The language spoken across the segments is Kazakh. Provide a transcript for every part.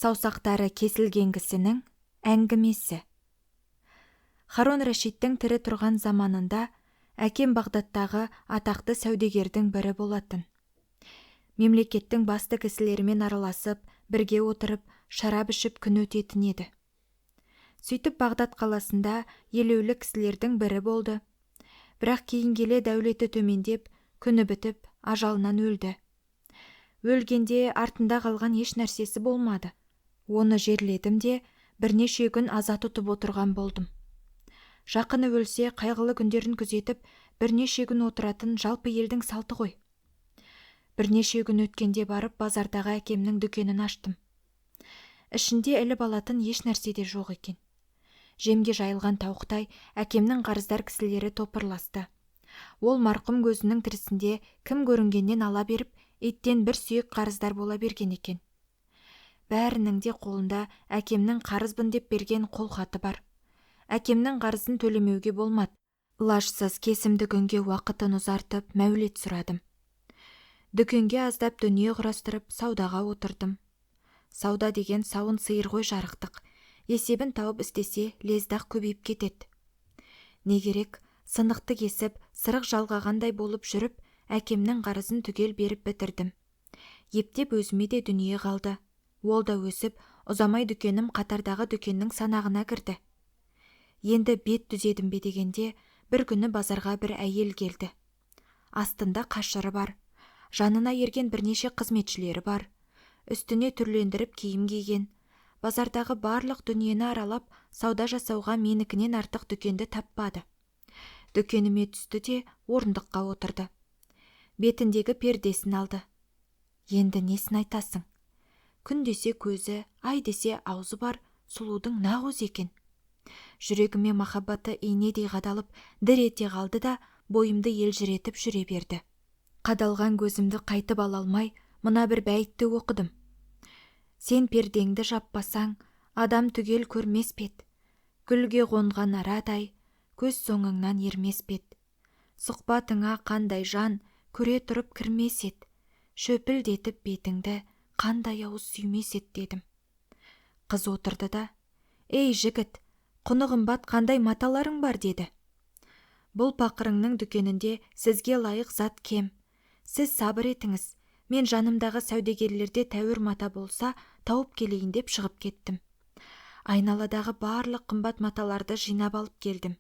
Саусақтары кесілген кісінің әңгімесі. Харун Рашидтің тірі тұрған заманында әкем Бағдаттағы атақты сәудегердің бірі болатын. Мемлекеттің басты кісілерімен араласып, бірге отырып, шарап ішіп күн өтетін еді. Сөйтіп Бағдат қаласында елеулі кісілердің бірі болды. Бірақ кейін келе дәулеті төмендеп, күні бітіп, ажалынан өлді. Өлгенде артында қалған еш нәрсесі болмады. Оны жерледім де, бірнеше күн аза тұтып отырған болдым. Жақыны өлсе, қайғылы күндерін күзетіп, бірнеше күн отыратын жалпы елдің салты ғой. Бірнеше күн өткенде барып, базардағы әкемнің дүкенін аштым. Ішінде іліп алатын еш нәрсе де жоқ екен. Жемге жайылған тауықтай әкемнің қарыздар кісілері топырласты. Ол марқұм көзінің тірісінде кім көрінгеннен ала беріп, иттен бір сүйек қарыздар бола берген екен. Бәрінің де қолында әкемнің қарызбын деп берген қол хаты бар. Әкемнің қарызын төлемеуге болмады. Лажсыз кесімді күнге уақытын ұзартып, мәулет сұрадым. Дүкенге аздап дүние құрастырып, саудаға отырдым. Сауда деген сауын сиыр ғой жарықтық. Есебін тауып істесе, лездақ көбейіп кетеді. Не керек, сынықты кесіп, сырық жалғағандай болып жүріп, әкемнің қарызын түгел беріп бітірдім. Ептеп өзіме де дүние қалды. Ол да өсіп, ұзамай дүкенім қатардағы дүкеннің санағына кірді. Енді бет түзедім бе дегенде, бір күні базарға бір әйел келді. Астында қашыры бар. Жанына ерген бірнеше қызметшілері бар. Үстіне түрлендіріп киім киген. Базардағы барлық дүниені аралап, сауда жасауға менікінен артық дүкенді таппады. Дүкеніме түсті де орындыққа отырды. Бетіндегі пердесін алды. Енді несін айтасың? Күн десе көзі, ай десе аузы бар, сұлудың нақ өзі екен. Жүрегіме махаббаты инедей қадалып, дір ете қалды да, бойымды елжіретіп жүре берді. Қадалған көзімді қайтып ала алмай, мына бір бәйітті оқыдым. Сен пердеңді жаппасаң, адам түгел көрмес бет. Гүлге қонған арадай, көз соңыңнан ермес бет. Сұхбатыңа қандай жан, көре тұрып кірмес ет. Шөпілдетіп бетіңді, қандай ауыз сүймес ет дедім. Қыз отырды да, ей жігіт, құны қымбат қандай маталарың бар деді. Бұл пақырыңның дүкенінде сізге лайық зат кем. Сіз сабыр етіңіз, мен жанымдағы сәудегерлерде тәуір мата болса, тауып келейін деп шығып кеттім. Айналадағы барлық қымбат маталарды жинап алып келдім.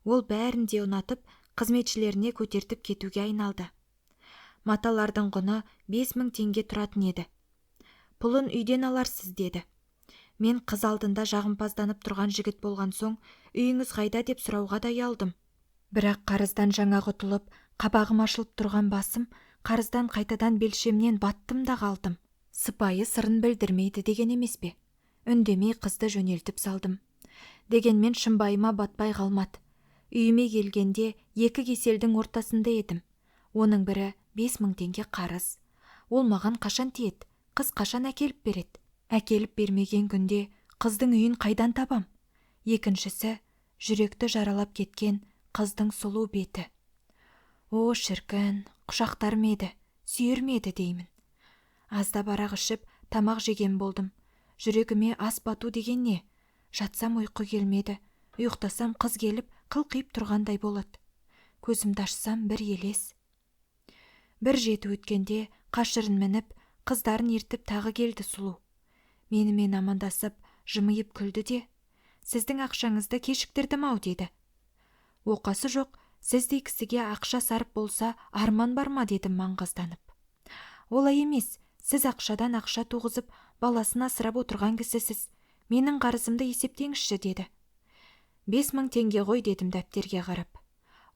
Ол бәрін де ұнатып, қызметшілеріне көтертіп кетуге айналды. Маталардың құны 5000 теңге тұратын еді. Пұлын үйден аларсыз деді. Мен қыз алдында жағымпазданып тұрған жігіт болған соң, үйіңіз қайда деп сұрауға да ұялдым. Бірақ қарыздан жаңа құтылып, қабағым ашылып тұрған басым, қарыздан қайтадан белшемнен баттым да қалдым. Сыпайы сырын білдірмейді деген емес пе? Үндемей қызды жөнелтіп салдым. Дегенмен шымбайыма батпай қалмады. Үйіме келгенде 2 кеселдің ортасында едім. Оның бірі 5000 теңге қарыз. Ол маған қашан тиеді? Қыз қашан әкеліп береді? Әкеліп бермеген күнде қыздың үйін қайдан табам? Екіншісі, жүректі жаралап кеткен қыздың сұлу беті. О, шіркін, құшақтар меді, сүйір меді деймін. Аздап арақ ішіп, тамақ жеген болдым. Жүрегіме ас бату деген не? Жатсам ұйқы келмеді. Ұйықтасам қыз келіп, қылқиып тұрғандай болады. Көзімді ашсам бір елес. Бір жеті өткенде қашырын мініп, қыздарын ертіп тағы келді сұлу. Менімен амандасып, жымиып күлді де, сіздің ақшаңызды кешіктірдім-ау деді. Оқасы жоқ, сіздей кісіге ақша сарып болса, арман бар ма дедім маңғазданып. Олай емес, сіз ақшадан ақша туғызып, баласын асырап отырған кісісіз. Менің қарызымды есептеңізші деді. 5000 теңге ғой дедім дәптерге қарап.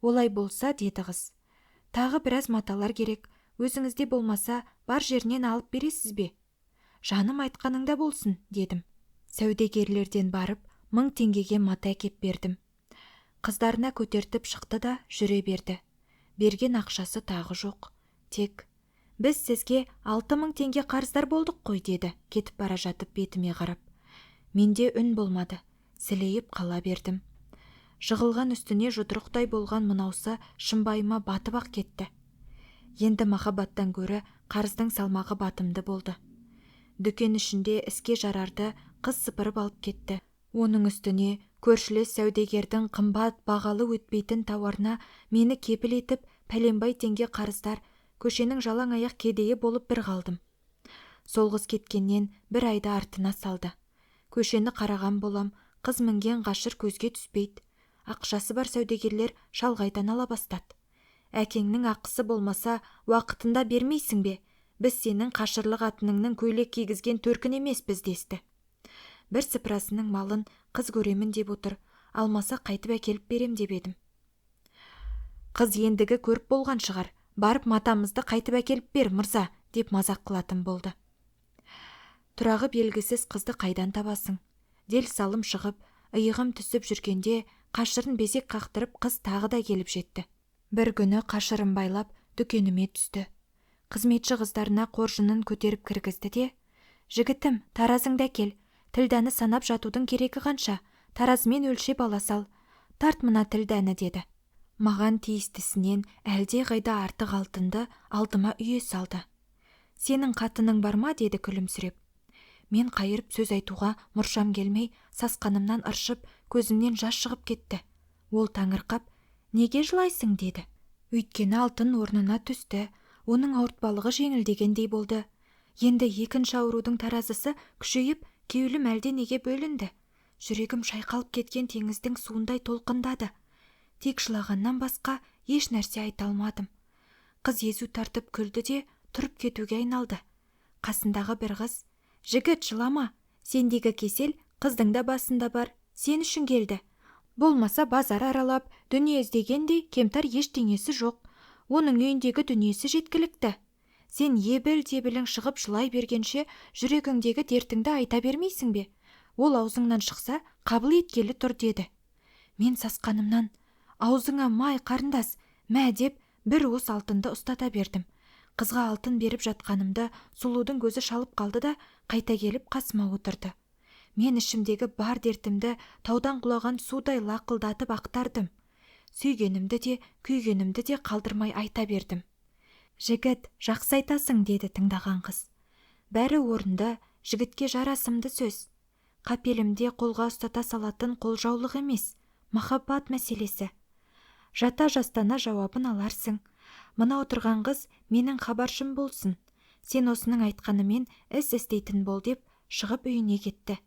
Олай болса деді қыз. Тағы біраз маталар керек, өзіңізде болмаса бар жерінен алып бересіз бе? Жаным айтқаныңда болсын, дедім. Сәудегерлерден барып 1000 теңгеге мата әкеп бердім. Қыздарына көтертіп шықты да жүре берді. Берген ақшасы тағы жоқ. Тек, біз сізге 6000 теңге қарыздар болдық қой, деді, кетіп бара жатып бетіме қарап. Менде үн болмады, сілейіп қала бердім. Жығылған үстіне жұдырықтай болған мынаусы шымбайыма батып-ақ кетті. Енді махаббаттан гөрі қарыздың салмағы батымды болды. Дүкен ішінде іске жарарды қыз сыпырып алып кетті. Оның үстіне көршілес сәудегердің қымбат бағалы өтпейтін тауарына мені кепіл етіп пәленбай теңге қарыздар, көшенің жалаң аяқ кедейі болып бір қалдым. Сол қыз кеткеннен бір айда артына салды. Көшені қараған болам, қыз мінген ғашыр көзге түспейді. Ақшасы бар сәудегерлер шалғайдан ала бастады. Әкеңнің ақысы болмаса, уақытында бермейсің бе? Біз сенің қашырлық атыныңның көйлек кигізген төркін емеспіз десті. Бір сыпырасының малын қыз көремін деп отыр, алмаса қайтып әкеліп берем деп едім. Қыз ендігі көріп болған шығар, барып матамызды қайтып әкеліп бер, мырза, деп мазақ қылатын болды. Тұрағы белгісіз қызды қайдан табасың? Дел салым шығып, иығым түсіп жүргенде қашырын безек қақтырып қыз тағы да келіп жетті. Бір күні қашырын байлап дүкеніме түсті. Қызметші қыздарына қоржынын көтеріп кіргізді де: «Жігітім, таразыңды әкел. Тілдәні санап жатудың керегі қанша? Таразымен өлшеп ала сал. Тарт мына тілдәні», деді. Маған тиістісінен әлде қайда артық алтынды алдыма үйе салды. «Сенің қатының бар ма?» деді күлімсіреп. Мен қайырып сөз айтуға мұршам келмей, сасқанымнан ыршып, көзімнен жас шығып кетті. Ол таңырқап: «Неге жылайсың?» деді. Өйткені алтын орнына түсті. Оның ауыртпалығы жеңілдегендей болды. Енді екінші аурудың таразысы күшейіп, кеуілім әлде неге бөлінді. Жүрегім шайқалып кеткен теңіздің суындай толқындады. Тек жылағаннан басқа еш нәрсе айта алмадым. Қыз езу тартып күлді де тұрып кетуге айналды. Қасындағы бір қыз: «Жігіт, жылама. Сендегі кесел қыздың да басында бар. Сен үшін келді. Болмаса базар аралап, дүние іздегендей кемтар ештеңесі жоқ. Оның үйіндегі дүниесі жеткілікті. Сен ебіл-дебілің шығып жылай бергенше жүрегіңдегі дертіңді айта бермейсің бе? Ол аузыңнан шықса, қабыл еткелі тұр», деді. Мен сасқанымнан: «Аузыңа май, қарындас, мә», деп бір уыс алтынды ұстата бердім. Қызға алтын беріп жатқанымды сұлудың көзі шалып қалды да қайта келіп қасыма отырды. Мен ішімдегі бар дертімді таудан құлаған судай лақылдатып ақтардым. Сүйгенімді де, күйгенімді де қалдырмай айта бердім. «Жігіт, жақсы айтасың», деді тыңдаған қыз. Бәрі орынды, жігітке жарасымды сөз. Қапелімде қолға ұстата салатын қолжаулық емес, махаббат мәселесі. Жата жастана жауабын аларсың. Мына отырған қыз менің хабаршым болсын. Сен осының айтқанымен іс істейтін бол, деп шығып үйіне кетті.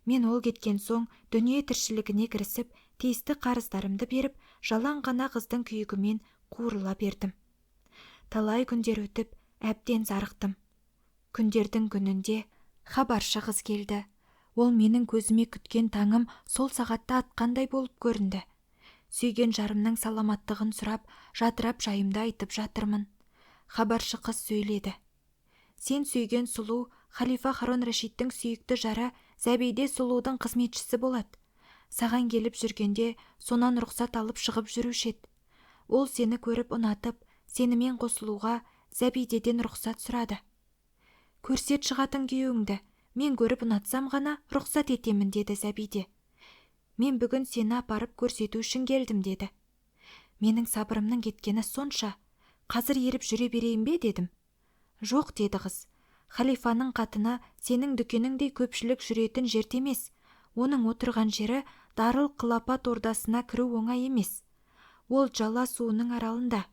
Мен ол кеткен соң дүние тіршілігіне кірісіп, тиісті қарыздарымды беріп, жалаң ғана қыздың күйігімен қуырыла бердім. Талай күндер өтіп, әбден зарықтым. Күндердің күнінде хабаршы қыз келді. Ол менің көзіме күткен таңым сол сағатта атқандай болып көрінді. Сүйген жарымның саламаттығын сұрап, жадырап жайымды айтып жатырмын. Хабаршы қыз сөйледі: «Сен сүйген сұлу халифа Харон Рашидтің сүйікті жары Зәбейде сұлудың қызметшісі болады. Саған келіп жүргенде сонан рұқсат алып шығып жүруші еді. Ол сені көріп ұнатып, сенімен қосылуға Зәбейдеден рұқсат сұрады. Көрсет шығатын күйеуіңді, мен көріп ұнатсам ғана рұқсат етемін», деді Зәбейде. «Мен бүгін сені апарып көрсету үшін келдім», деді. Менің сабырымның кеткені сонша. «Қазір еріп жүре берейін бе?» дедім. «Жоқ», деді қыз. «Халифаның қатыны сенің дүкеніңдей көпшілік жүретін жерде емес. Оның отырған жері Дарыл Қылапат ордасына кіру оңай емес. Ол Жала суының аралында.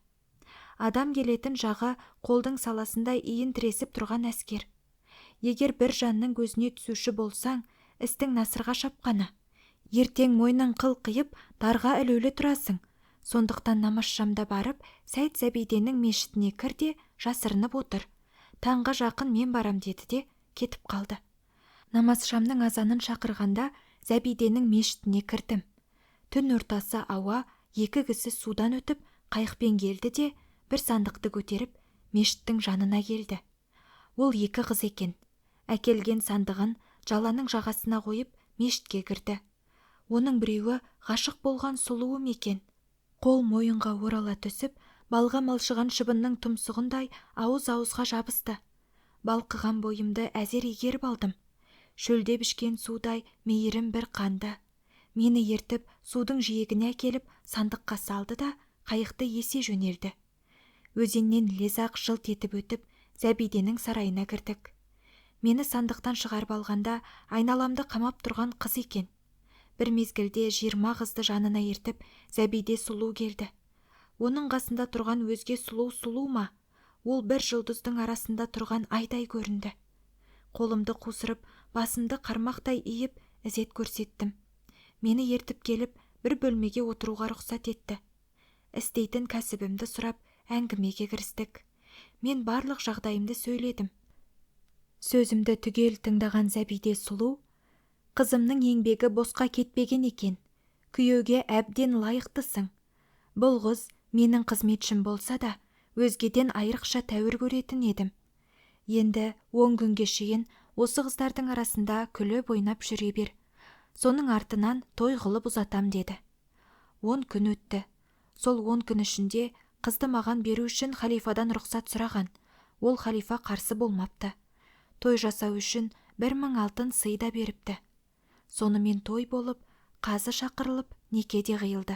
Адам келетін жағы қолдың саласындай иін тіресіп тұрған әскер. Егер бір жанның көзіне түсуші болсаң, істің насырға шапқаны. Ертең мойның қыл қиып, дарға ілулі тұрасың. Сондықтан намаз шамда барып, Сәйд Зәбейденің мешітіне кір де жасырынып отыр. Таңға жақын мен барам», деді де кетіп қалды. Намаз шамның азанын шақырғанда Зәбейденің мешітіне кірдім. Түн ортасы ауа, екі кісі судан өтіп қайықпен келді де бір сандықты көтеріп мешіттің жанына келді. Ол екі қыз екен. Әкелген сандығын жаланың жағасына қойып мешітке кірді. Оның біреуі ғашық болған сұлуым екен. Қол мойынға орала түсіп, балға малшыған шыбынның тұмсығындай ауыз-ауызға жабысты. Балқыған бойымды әзер игеріп алдым. Шөлде бішкен судай мейірім бір қанды. Мені ертіп, судың жиегіне әкеліп, сандыққа салды да қайықты есе жөнелді. Өзеннен лезақ жылт етіп өтіп, Зәбейденің сарайына кірдік. Мені сандықтан шығарып алғанда айналамды қамап тұрған қыз екен. Бір мезгілде 20 қызды жанына ертіп, Зәбиде сұлу келді. Оның қасында тұрған өзге сұлу ма? Ол бір жұлдыздың арасында тұрған айдай көрінді. Қолымды қусырып, басымды қармақтай иіп, ізет көрсеттім. Мені ертіп келіп, бір бөлмеге отыруға рұқсат етті. Істейтін кәсібімді сұрап, әңгімеге кірістік. Мен барлық жағдайымды сөйледім. Сөзімді түгел тыңдаған Зәбиде сұлу, қызымның еңбегі босқа кетпеген екен. Күйеуге әбден лайықтысың. Бұл қыз менің қызметшім болса да, өзгеден айрықша тәуір көретін едім. Енді 10 күнге шейін осы қыздардың арасында күліп ойнап жүре бер. Соның артынан той қылып ұзатам деді. 10 күн өтті. Сол 10 күн ішінде қызды маған беру үшін халифадан рұқсат сұраған. Ол халифа қарсы болмапты. Той жасау үшін 1000 алтын сый да беріпті. Сонымен той болып, қазы шақырылып, некеде қиылды.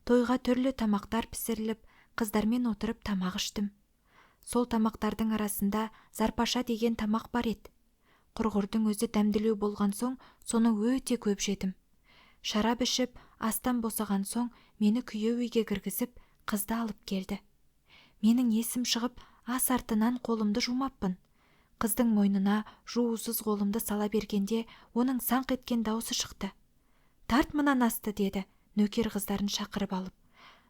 Тойға түрлі тамақтар пісіріліп, қыздармен отырып тамақ іштім. Сол тамақтардың арасында зарпаша деген тамақ бар еді. Құрғырдың өзі дәмділеу болған соң, соны өте көп жедім. Шарап ішіп, астан босаған соң, мені күйеу үйге кіргізіп, қызды алып келді. Менің есім шығып, ас артынан қолымды жумаппын. Қыздың мойнына жуусыз қолымды сала бергенде, оның саңқ еткен даусы шықты. Тарт мынан асты, деді, нөкер қыздарын шақырып алып.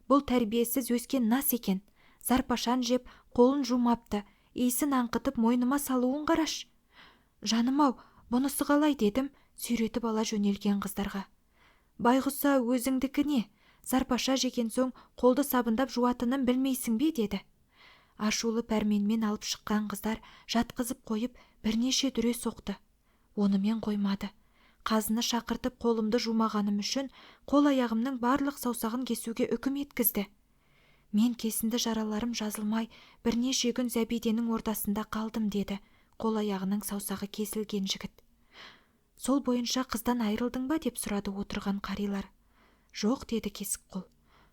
Бұл тәрбиесіз өскен нас екен. Зарпашан жеп, қолын жумапты, иісін аңқытып мойныма салуын қараш. Жаным-ау, бұнысы қалай, дедім, сүйретіп ала жөнелген қыздарға. Байғұса, өзіңдікі не? Зарпаша жеген соң қолды сабындап жуатынын білмейсің бе, деді. Ашулы пәрменмен алып шыққан қыздар жатқызып қойып, бірнеше дүре соқты. Онымен қоймады. Қазыны шақыртып қолымды жумағаным үшін қол аяғымның барлық саусағын кесуге үкім еткізді. Мен кесінді жараларым жазылмай, бірнеше күн Зәбиденің ортасында қалдым, деді қол аяғының саусағы кесілген жігіт. Сол бойынша қыздан айырылдың ба, деп сұрады отырған қарилар. Жоқ, деді кесік қол.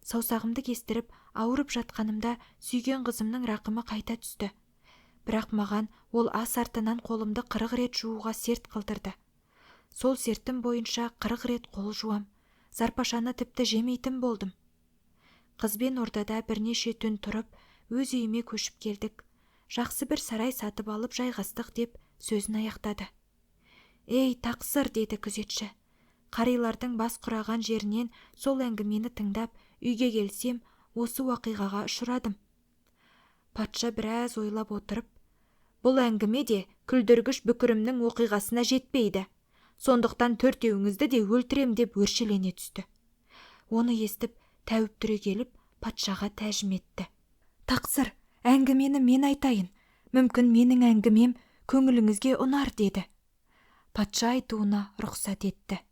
Саусағымды кестіріп, ауырып жатқанымда сүйген қызымның рақымы қайта түсті. Бірақ маған ол ас артынан қолымды 40 рет жууға серт қылдырды. Сол сертім бойынша 40 рет қол жуам. Зарпашаны тіпті жемейтін болдым. Қызбен ордада бірнеше түн тұрып, өз үйіме көшіп келдік. Жақсы бір сарай сатып алып жайғастық, деп сөзін аяқтады. Ей, тақсыр, деді күзетші. Қарилардың бас құраған жерінен сол әңгімені тыңдап, үйге келсем, осы уақиғаға ұшырадым. Патша біраз ойлап отырып, бұл әңгіме де күлдіргіш бүкірімнің оқиғасына жетпейді. Сондықтан 4-еуіңізді де өлтірем, деп өршелене түсті. Оны естіп, тәуіп түре келіп, патшаға тәжім етті. Тақсыр, әңгімені мен айтайын. Мүмкін менің әңгімем көңіліңізге ұнар, деді. Патша айтуына рұқсат етті.